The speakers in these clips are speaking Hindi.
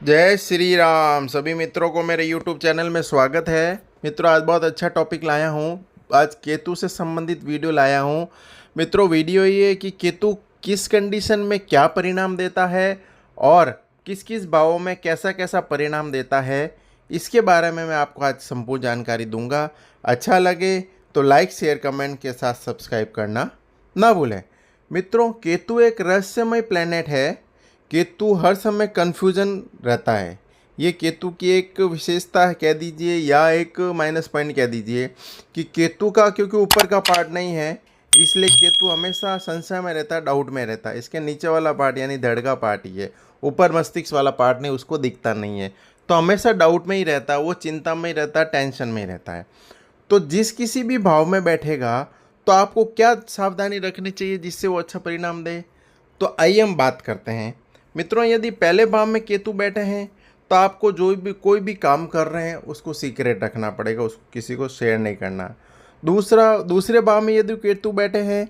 जय श्री राम। सभी मित्रों को मेरे YouTube चैनल में स्वागत है। मित्रों, आज बहुत अच्छा टॉपिक लाया हूँ। आज केतु से संबंधित वीडियो लाया हूँ। मित्रों, वीडियो ये है कि केतु किस कंडीशन में क्या परिणाम देता है और किस किस भावों में कैसा कैसा परिणाम देता है, इसके बारे में मैं आपको आज संपूर्ण जानकारी दूंगा। अच्छा लगे तो लाइक शेयर कमेंट के साथ सब्सक्राइब करना ना भूलें। मित्रों, केतु एक रहस्यमय प्लेनेट है। केतु हर समय कन्फ्यूजन रहता है। ये केतु की एक विशेषता है कह दीजिए, या एक माइनस पॉइंट कह दीजिए, कि केतु का क्योंकि ऊपर का पार्ट नहीं है, इसलिए केतु हमेशा संशय में रहता है, डाउट में रहता है। इसके नीचे वाला पार्ट यानी धड़ का पार्ट ही है, ऊपर मस्तिष्क वाला पार्ट नहीं, उसको दिखता नहीं है, तो हमेशा डाउट में ही रहता है, वो चिंता में ही रहता है, टेंशन में ही रहता है। तो जिस किसी भी भाव में बैठेगा तो आपको क्या सावधानी रखनी चाहिए जिससे वो अच्छा परिणाम दे, तो आइए हम बात करते हैं। मित्रों, यदि पहले भाव में केतु बैठे हैं तो आपको जो भी कोई भी काम कर रहे हैं उसको सीक्रेट रखना पड़ेगा, उसको किसी को शेयर नहीं करना। दूसरे भाव में यदि केतु बैठे हैं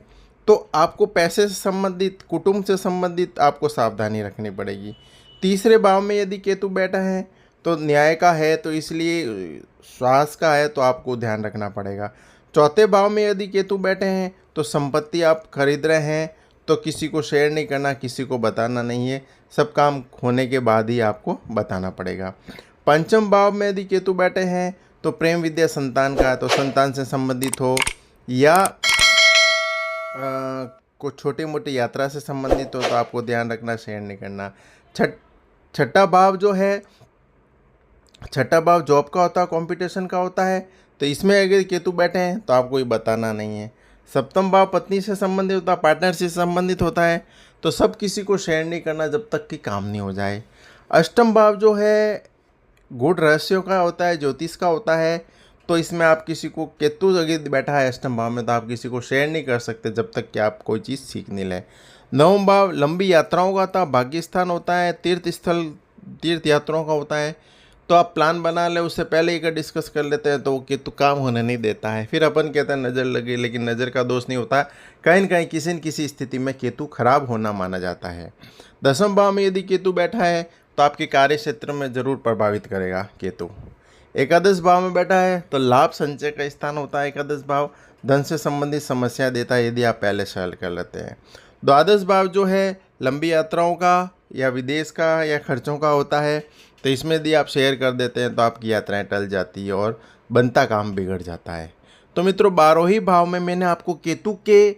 तो आपको पैसे से संबंधित, कुटुंब से संबंधित आपको सावधानी रखनी पड़ेगी। तीसरे भाव में यदि केतु बैठा है तो न्याय का है, तो इसलिए स्वास्थ्य का है, तो आपको ध्यान रखना पड़ेगा। चौथे भाव में यदि केतु बैठे हैं तो संपत्ति आप खरीद रहे हैं तो किसी को शेयर नहीं करना, किसी को बताना नहीं है, सब काम होने के बाद ही आपको बताना पड़ेगा। पंचम भाव में यदि केतु बैठे हैं तो प्रेम विद्या संतान का है, तो संतान से संबंधित हो या कुछ छोटी मोटी यात्रा से संबंधित हो तो आपको ध्यान रखना, शेयर नहीं करना। छठा भाव जो है, छठा भाव जॉब का होता है, कंपटीशन का होता है, तो इसमें अगर केतु बैठे हैं तो आपको ये बताना नहीं है। सप्तम भाव पत्नी से संबंधित होता है, पार्टनर से संबंधित होता है, तो सब किसी को शेयर नहीं करना जब तक कि काम नहीं हो जाए। अष्टम भाव जो है गूढ़ रहस्यों का होता है, ज्योतिष का होता है, तो इसमें आप किसी को, केतु अगर बैठा है अष्टम भाव में, तो आप किसी को शेयर नहीं कर सकते जब तक कि आप कोई चीज़ सीख नहीं लें। नवम भाव लंबी यात्राओं का होता है, भाग्य स्थान होता है, तीर्थ स्थल, तीर्थ यात्राओं का होता है, तो आप प्लान बना ले, उससे पहले एक डिस्कस कर लेते हैं तो वो केतु काम होने नहीं देता है। फिर अपन कहते हैं नज़र लगी, लेकिन नज़र का दोष नहीं होता, कहीं न कहीं किसी न किसी स्थिति में केतु खराब होना माना जाता है। दसम भाव में यदि केतु बैठा है तो आपके कार्य क्षेत्र में ज़रूर प्रभावित करेगा केतु। एकादश भाव में बैठा है तो लाभ संचय का स्थान होता है। एकादश भाव धन से संबंधित समस्या देता है यदि आप पहले से हल कर लेते हैं। द्वादश भाव जो है लंबी यात्राओं का या विदेश का या खर्चों का होता है, तो इसमें यदि आप शेयर कर देते हैं तो आपकी यात्राएं टल जाती है और बनता काम बिगड़ जाता है। तो मित्रों, 12 भाव में मैंने आपको केतु के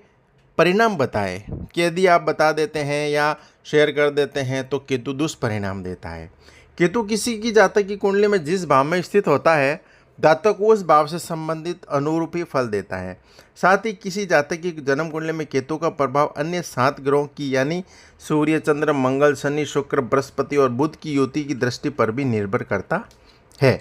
परिणाम बताए कि यदि आप बता देते हैं या शेयर कर देते हैं तो केतु दुष्परिणाम देता है। केतु किसी की जातक की कुंडली में जिस भाव में स्थित होता है, जातक को उस भाव से संबंधित अनुरूप ही फल देता है। साथ ही किसी जातक की जन्म कुंडली में केतु का प्रभाव अन्य 7 ग्रहों की यानी सूर्य, चंद्र, मंगल, शनि, शुक्र, बृहस्पति और बुध की युति की दृष्टि पर भी निर्भर करता है।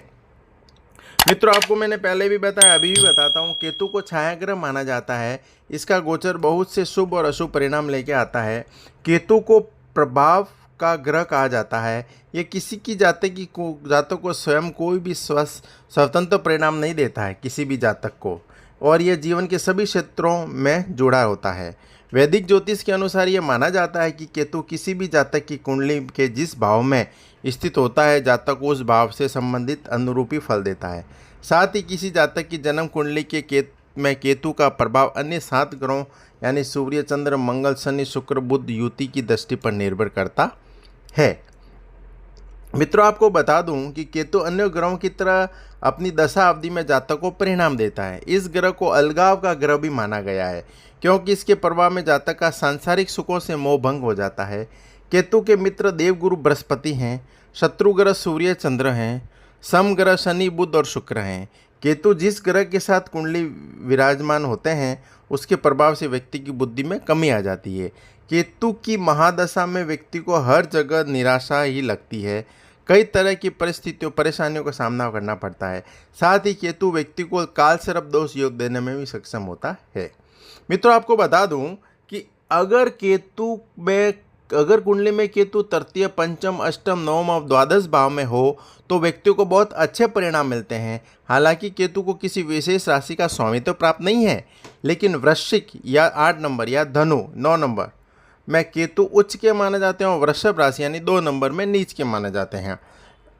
मित्रों, आपको मैंने पहले भी बताया, अभी भी बताता हूँ, केतु को छाया ग्रह माना जाता है। इसका गोचर बहुत से शुभ और अशुभ परिणाम लेके आता है। केतु को प्रभाव का ग्रह कहा जाता है। ये किसी की जातक को स्वयं कोई भी स्वतंत्र परिणाम नहीं देता है किसी भी जातक को, और यह जीवन के सभी क्षेत्रों में जुड़ा होता है। वैदिक ज्योतिष के अनुसार यह माना जाता है कि केतु किसी भी जातक की कुंडली के जिस भाव में स्थित होता है, जातक उस भाव से संबंधित अनुरूपी फल देता है। साथ ही किसी जातक की जन्म कुंडली के में केतु का प्रभाव अन्य 7 ग्रहों यानी सूर्य, चंद्र, मंगल, शनि, शुक्र, बुध युति की दृष्टि पर निर्भर करता है। मित्रों, आपको बता दूं कि केतु अन्य ग्रहों की तरह अपनी दशा अवधि में जातक को परिणाम देता है। इस ग्रह को अलगाव का ग्रह भी माना गया है क्योंकि इसके प्रभाव में जातक का सांसारिक सुखों से मोह भंग हो जाता है। केतु के मित्र देवगुरु बृहस्पति हैं, शत्रु ग्रह सूर्य, चंद्र हैं, सम ग्रह शनि, बुध और शुक्र हैं। केतु जिस ग्रह के साथ कुंडली विराजमान होते हैं उसके प्रभाव से व्यक्ति की बुद्धि में कमी आ जाती है। केतु की महादशा में व्यक्ति को हर जगह निराशा ही लगती है, कई तरह की परिस्थितियों, परेशानियों का सामना करना पड़ता है। साथ ही केतु व्यक्ति को काल सर्प दोष योग देने में भी सक्षम होता है। मित्रों, आपको बता दूं कि अगर कुंडली में केतु तृतीय, पंचम, अष्टम, नवम और द्वादश भाव में हो तो व्यक्तियों को बहुत अच्छे परिणाम मिलते हैं। हालांकि केतु को किसी विशेष राशि का स्वामित्व प्राप्त नहीं है, लेकिन वृश्चिक या 8 नंबर या धनु 9 नंबर में केतु उच्च के माने जाते हैं और वृषभ राशि यानी 2 नंबर में नीच के माने जाते हैं।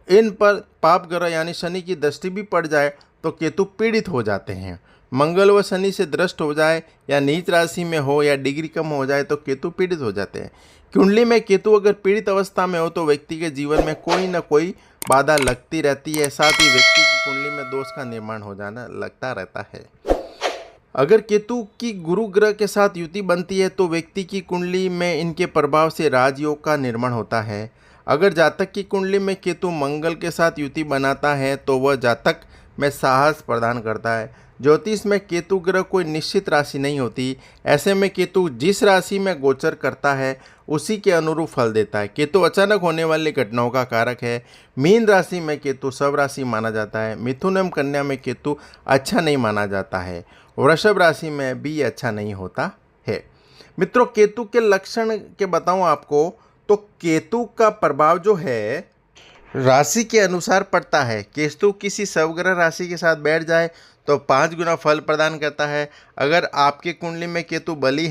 इन पर पाप ग्रह यानी शनि की दृष्टि भी पड़ जाए तो केतु पीड़ित हो जाते हैं। मंगल व शनि से दृष्ट हो जाए या नीच राशि में हो या डिग्री कम हो जाए तो केतु पीड़ित हो जाते हैं। कुंडली में केतु अगर पीड़ित अवस्था में हो तो व्यक्ति के जीवन में कोई न कोई बाधा लगती रहती है, साथ ही व्यक्ति की कुंडली में दोष का निर्माण हो जाना लगता रहता है। अगर केतु की गुरु ग्रह के साथ युति बनती है तो व्यक्ति की कुंडली में इनके प्रभाव से राजयोग का निर्माण होता है। अगर जातक की कुंडली में केतु मंगल के साथ युति बनाता है तो वह जातक में साहस प्रदान करता है। ज्योतिष में केतु ग्रह कोई निश्चित राशि नहीं होती, ऐसे में केतु जिस राशि में गोचर करता है उसी के अनुरूप फल देता है। केतु अचानक होने वाली घटनाओं का कारक है। मीन राशि में केतु सब राशि माना जाता है। मिथुन एवं कन्या में केतु अच्छा नहीं माना जाता है। वृषभ राशि में भी अच्छा नहीं होता है। मित्रों, केतु के लक्षण के बताऊं आपको तो केतु का प्रभाव जो है राशि के अनुसार पड़ता है। केतु किसी सवग्रह राशि के साथ बैठ जाए तो 5 गुना फल प्रदान करता है। अगर आपकी कुंडली में केतु बली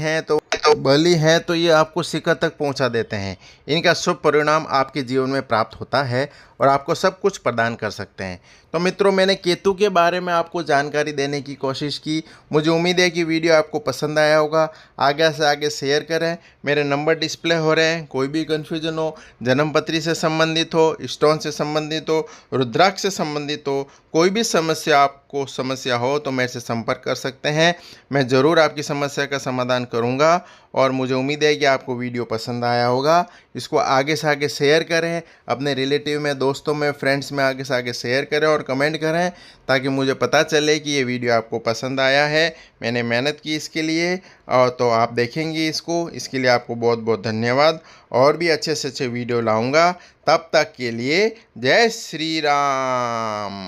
हैं तो ये आपको शिखर तक पहुंचा देते हैं। इनका शुभ परिणाम आपके जीवन में प्राप्त होता है और आपको सब कुछ प्रदान कर सकते हैं। तो मित्रों, मैंने केतु के बारे में आपको जानकारी देने की कोशिश की। मुझे उम्मीद है कि वीडियो आपको पसंद आया होगा। आगे से आगे शेयर करें। मेरे नंबर डिस्प्ले हो रहे हैं। कोई भी कन्फ्यूजन हो, जन्मपत्री से संबंधित हो, स्टोन से संबंधित हो, रुद्राक्ष से संबंधित हो, कोई भी समस्या हो तो मेरे से संपर्क कर सकते हैं। मैं ज़रूर आपकी समस्या का समाधान करूंगा और मुझे उम्मीद है कि आपको वीडियो पसंद आया होगा। इसको आगे से आगे शेयर करें, अपने रिलेटिव में, दोस्तों में, फ्रेंड्स में आगे से आगे शेयर करें और कमेंट करें ताकि मुझे पता चले कि ये वीडियो आपको पसंद आया है। मैंने मेहनत की इसके लिए और तो आप देखेंगे इसको। इसके लिए आपको बहुत बहुत धन्यवाद। और भी अच्छे से अच्छे वीडियो लाऊंगा। तब तक के लिए जय श्री राम।